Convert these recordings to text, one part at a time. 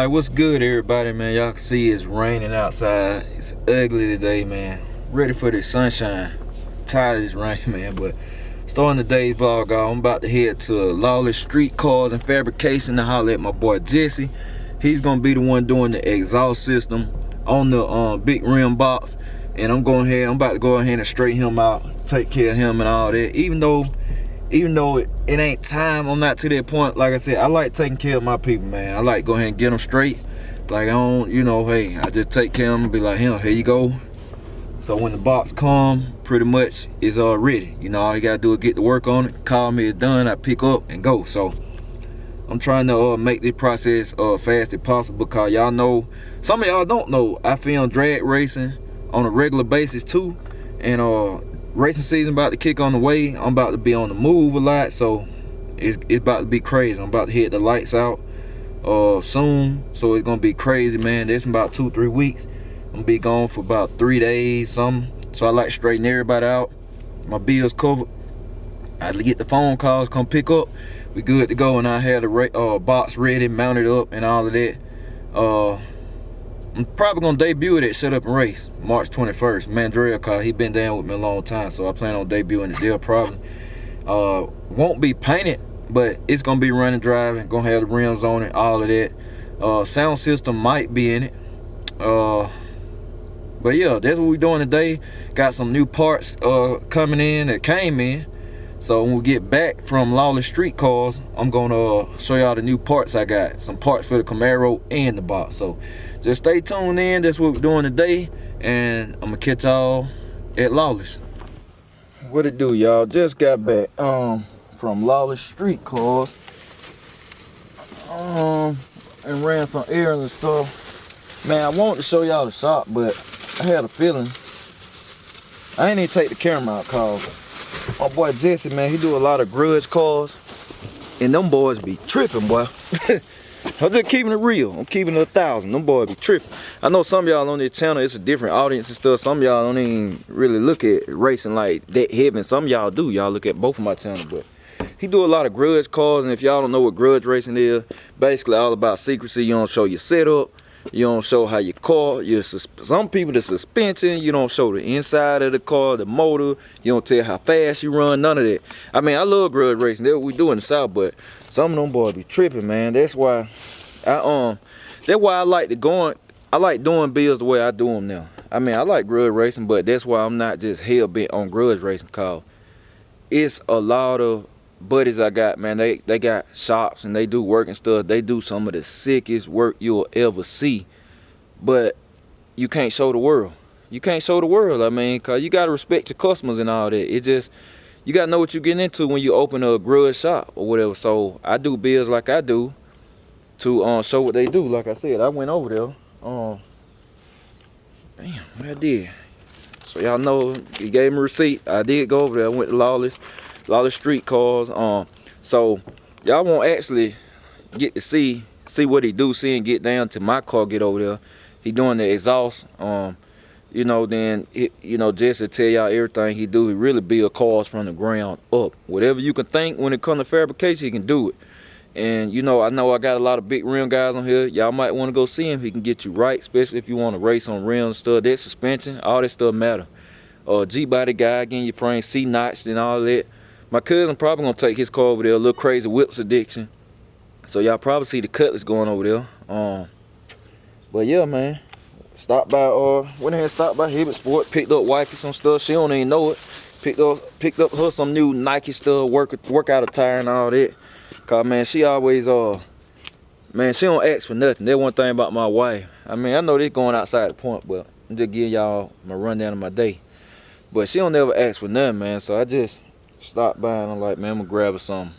Alright, what's good everybody, man? Y'all can see it's raining outside. It's ugly today, man. Ready for the sunshine. Tired of this rain, man. But starting today's vlog, I'm about to head to Lawless Street Cars and Fabrication to holler at my boy Jesse. He's gonna be the one doing the exhaust system on the big rim box. And I'm about to go ahead and straighten him out, take care of him and all that. Even though it ain't time, I'm not to that point. Like I said, I like taking care of my people, man. I like go ahead and get them straight. Like I don't, hey, I just take care of them and be like, here you go. So when the box come, pretty much it's all ready. All you gotta do is get to work on it, call me, it's done, I pick up and go. So I'm trying to make this process fast as possible, because y'all know, some of y'all don't know, I film drag racing on a regular basis too. And racing season about to kick on the way. I'm about to be on the move a lot, so it's about to be crazy. I'm about to hit the lights out soon, so it's gonna be crazy, man. That's in about 2-3 weeks. I'm gonna be gone for about 3 days, something. So I like to straighten everybody out. My bills covered. I had to get the phone calls, come pick up. We good to go, and I had the box ready, mounted up, and all of that. I'm probably gonna debut it at Shut Up and Race, March 21st. Mandrell car, he been down with me a long time, so I plan on debuting it there probably. Won't be painted, but it's gonna be running, driving, gonna have the rims on it, all of that. Sound system might be in it. But yeah, that's what we're doing today. Got some new parts coming in that came in. So when we get back from Lawless Street Cars, I'm gonna show y'all the new parts I got. Some parts for the Camaro and the box. So just stay tuned in. That's what we're doing today, and I'm gonna catch y'all at Lawless. What it do, y'all? Just got back from Lawless Street Cars and ran some errands and stuff. Man, I wanted to show y'all the shop, but I had a feeling I ain't even take the camera out, cause my boy Jesse, man, he do a lot of grudge cars, and them boys be tripping, boy. I'm just keeping it real. I'm keeping it 1,000. Them boys be tripping. I know some of y'all on this channel, it's a different audience and stuff. Some of y'all don't even really look at racing like that heavy. Some of y'all do. Y'all look at both of my channels, but he do a lot of grudge cars. And if y'all don't know what grudge racing is, basically all about secrecy. You don't show your setup. You don't show how your car, some people, the suspension, you don't show the inside of the car, the motor, you don't tell how fast you run, none of that. I mean, I love grudge racing, that's what we do in the South, but some of them boys be tripping, man. That's why I like doing bills the way I do them now. I mean, I like grudge racing, but that's why I'm not just hell bent on grudge racing, cause it's a lot of buddies I got, man. They got shops and they do work and stuff. They do some of the sickest work you'll ever see, but you can't show the world. You can't show the world. I mean, cause you gotta respect your customers and all that. It just, you gotta know what you're getting into when you open a grudge shop or whatever. So I do bills like I do to show what they do. Like I said, I went over there. Damn, what I did. So y'all know, he gave me a receipt. I did go over there. I went to Lawless Street Cars. So y'all won't actually get to see what he do, see and get down to my car, get over there. He doing the exhaust. Then Jesse tell y'all everything he do. He really build cars from the ground up. Whatever you can think when it comes to fabrication, he can do it. And I know I got a lot of big rim guys on here. Y'all might want to go see him. He can get you right, especially if you want to race on rims and stuff. That suspension, all that stuff matter. G-body guy, getting your frame C-notched and all that. My cousin probably gonna take his car over there, a little crazy whips addiction. So y'all probably see the Cutlass going over there. But yeah, man. Stopped by Hibbett Sport, picked up wifey some stuff. She don't even know it. Picked up her some new Nike stuff, workout attire and all that. Cause man, she always man, she don't ask for nothing. That's one thing about my wife. I mean, I know this going outside the point, but I'm just giving y'all my rundown of my day. But she don't never ask for nothing, man. So I just stopped by and I'm like, man, I'm gonna grab her some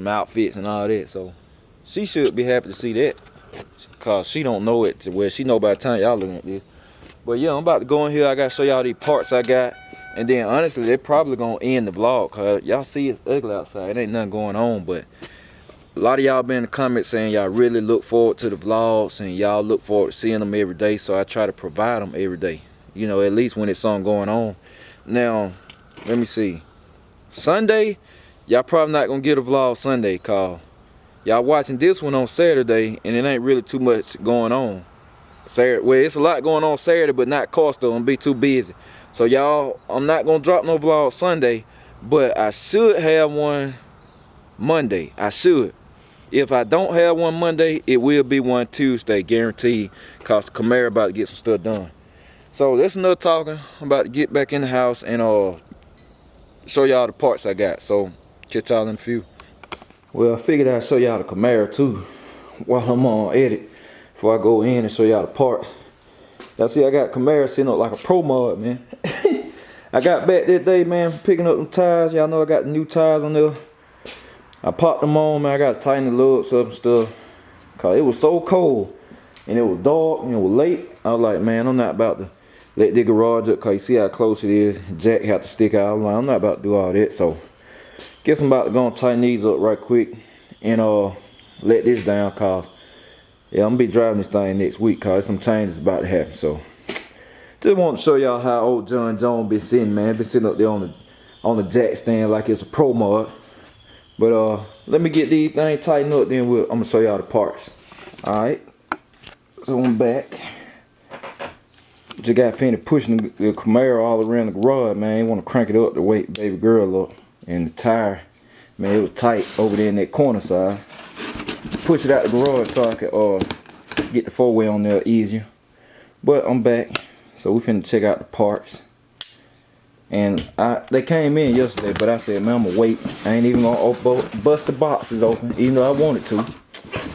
outfits and all that. So she should be happy to see that, cause she don't know it to where she know by the time y'all looking at this. But yeah, I'm about to go in here. I gotta show y'all these parts I got, and then honestly, they're probably gonna end the vlog, cause y'all see it's ugly outside. It ain't nothing going on, but a lot of y'all been in the comments saying y'all really look forward to the vlogs and y'all look forward to seeing them every day. So I try to provide them every day, at least when it's something going on. Now, let me see. Sunday, y'all probably not gonna get a vlog Sunday, cause y'all watching this one on Saturday, and it ain't really too much going on. Saturday, well, it's a lot going on Saturday, but not cost though. I'm be too busy. So y'all, I'm not gonna drop no vlog Sunday, but I should have one Monday. I should. If I don't have one Monday, it will be one Tuesday, guaranteed. Cause Camaro about to get some stuff done. So that's enough talking. I'm about to get back in the house and show y'all the parts I got. So catch y'all in a few. Well, I figured I'd show y'all the Camaro too while I'm on edit before I go in and show y'all the parts. Y'all see I got Camaro sitting up like a pro mod, man. I got back that day, man, picking up them tires. Y'all know I got the new tires on there. I popped them on, man. I got to tighten the lugs up and stuff. Cause it was so cold and it was dark and it was late. I was like, man, I'm not about to let the garage up. Cause you see how close it is. Jack had to stick out. I'm like, I'm not about to do all that. So guess I'm about to go and tighten these up right quick and let this down. Cause yeah, I'm gonna be driving this thing next week. Cause some changes about to happen. So just want to show y'all how old John Jones been sitting, man. Been sitting up there on the jack stand like it's a pro mod. But let me get these things tightened up, then I'm gonna show y'all the parts. Alright. So I'm back. Just got finished pushing the Camaro all around the garage, man. You wanna crank it up to wake baby girl up. And the tire, man, it was tight over there in that corner side. Push it out the garage so I could get the four-way on there easier. But I'm back. So we finna check out the parts. And they came in yesterday, but I said, man, I'm gonna wait. I ain't even gonna bust the boxes open, even though I wanted to.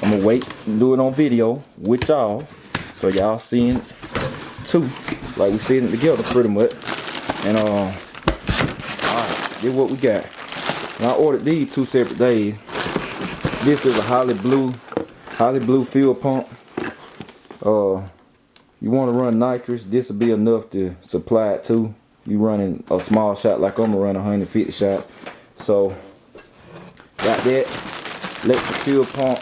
I'm gonna wait and do it on video with y'all, so y'all seeing it too, like we seeing it together pretty much. And alright, this is what we got. And I ordered these 2 separate days. This is a Holly Blue fuel pump. You want to run nitrous, this will be enough to supply it to. You running a small shot like I'm gonna run a 150 shot. So got that electric fuel pump.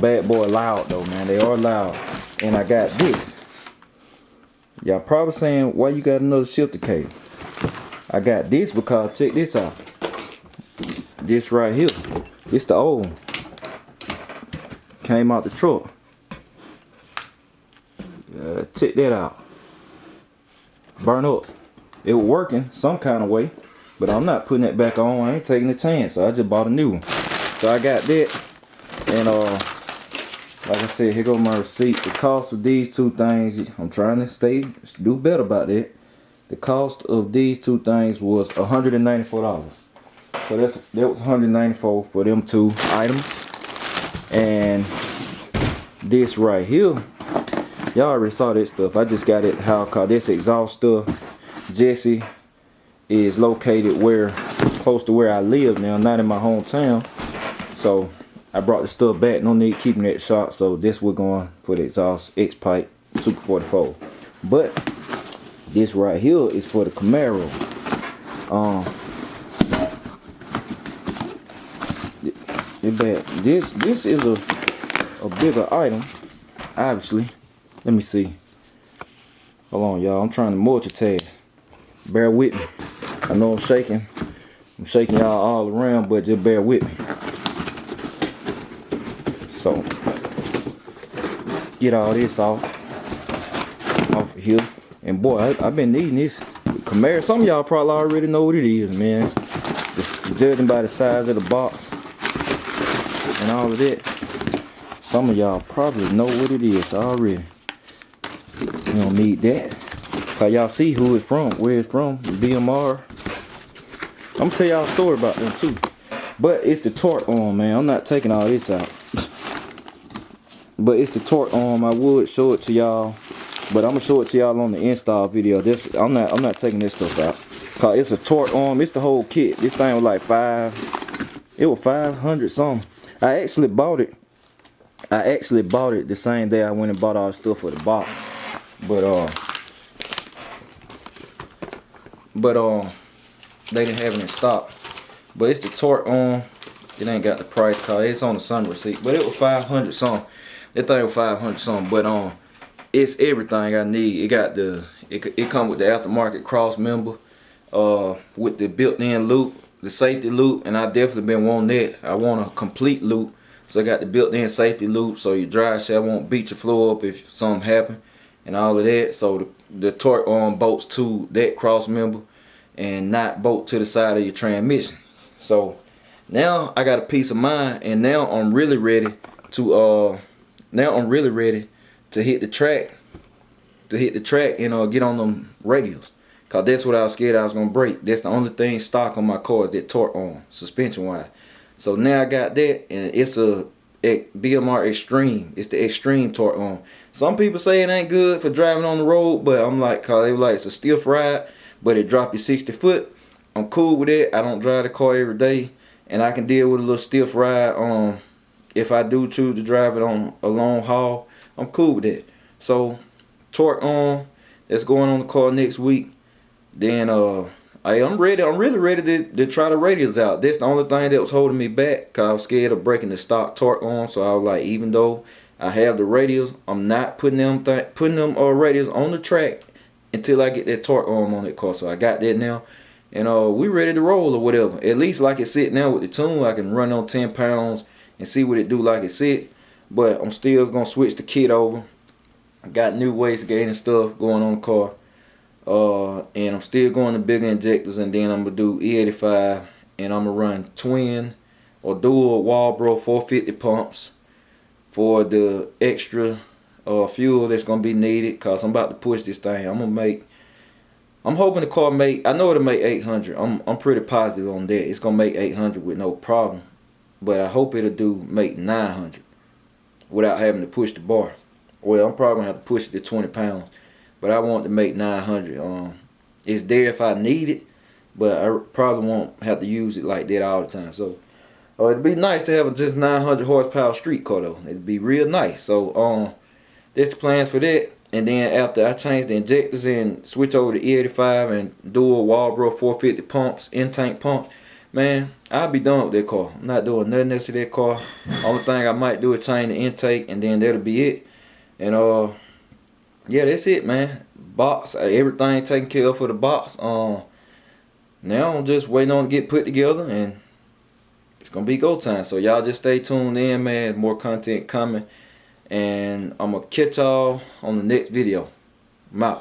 Bad boy loud though, man. They are loud. And I got this. Y'all probably saying, why you got another shifter cable? I got this because check this out. This right here. It's the old one. Came out the truck. Check that out. Burn up. It was working some kind of way, but I'm not putting it back on. I ain't taking a chance, so I just bought a new one. So I got that, and like I said, here go my receipt. The cost of these 2 things, I'm trying to do better about that. The cost of these 2 things was $194. So that was $194 for them 2 items. And this right here, y'all already saw that stuff. I just got it how called this exhaust stuff. Jesse is located close to where I live now, not in my hometown. So I brought the stuff back. No need keeping that shot. So this we're going for the exhaust X pipe Super 44. But this right here is for the Camaro. This is a bigger item, obviously. Let me see. Hold on, y'all. I'm trying to multitask. Bear with me. I know I'm shaking. I'm shaking y'all all around, but just bear with me. So, get all this off of here. And boy, I've been needing this Camaro. Some of y'all probably already know what it is, man. Just judging by the size of the box and all of that. Some of y'all probably know what it is already. You don't need that. Cause y'all see who it's from, where it's from, BMR. I'm gonna tell y'all a story about them too. But it's the torque arm, man. I'm not taking all this out. But it's the torque arm. I would show it to y'all, but I'm gonna show it to y'all on the install video. I'm not taking this stuff out. Cause it's a torque arm. It's the whole kit. This thing was like it was 500 something. I actually bought it the same day I went and bought all the stuff for the box. But they didn't have it in stock. But it's the torque arm. It ain't got the price card. It's on the sun receipt. But it was 500 something. That thing was 500 something. But it's everything I need. It got it come with the aftermarket cross member, with the built-in loop, the safety loop, and I definitely been wanting that. I want a complete loop So I got the built-in safety loop, so your drive shaft won't beat your floor up if something happen and all of that. So the torque arm bolts to that cross member and not bolt to the side of your transmission. So now I got a peace of mind, and now I'm really ready to hit the track and get on them radials, cause that's what I was scared I was gonna break. That's the only thing stock on my car is that torque arm, suspension wise. So now I got that, and it's a BMR Extreme. It's the Extreme torque arm. Some people say it ain't good for driving on the road, but I'm like, cause they were like, it's a stiff ride, but it drop you 60 foot. I'm cool with it. I don't drive the car every day, and I can deal with a little stiff ride. If I do choose to drive it on a long haul, I'm cool with it. So torque arm, that's going on the car next week. Then I'm ready. I'm really ready to try the radials out. That's the only thing that was holding me back, cause I was scared of breaking the stock torque arm. So I was like, even though I have the radials, I'm not putting them radials on the track until I get that torque arm on that car. So I got that now, and we ready to roll or whatever. At least like it sit now with the tune, I can run on 10 pounds and see what it do like it sit. But I'm still gonna switch the kit over. I got new wastegate and stuff going on the car. And I'm still going to bigger injectors, and then I'm gonna do E85, and I'm gonna run twin or dual Walbro 450 pumps for the extra fuel that's gonna be needed, cause I'm about to push this thing. I'm hoping the car I know it'll make 800. I'm pretty positive on that. It's gonna make 800 with no problem, but I hope it'll make 900 without having to push the bar. Well, I'm probably gonna have to push it to 20 pounds, but I want to make 900. It's there if I need it, but I probably won't have to use it like that all the time. So it'd be nice to have a just 900 horsepower street car though. It'd be real nice. So that's the plans for that. And then after I change the injectors and switch over to E85 and dual Walbro 450 pumps, in-tank pumps, man, I'll be done with that car. I'm not doing nothing else to that car. Only thing I might do is change the intake, and then that'll be it. And yeah, that's it, man. Box, everything taken care of for the box. Now I'm just waiting on it to get put together, and it's gonna be go time. So y'all just stay tuned in, man. More content coming, and I'm gonna catch y'all on the next video. I'm out.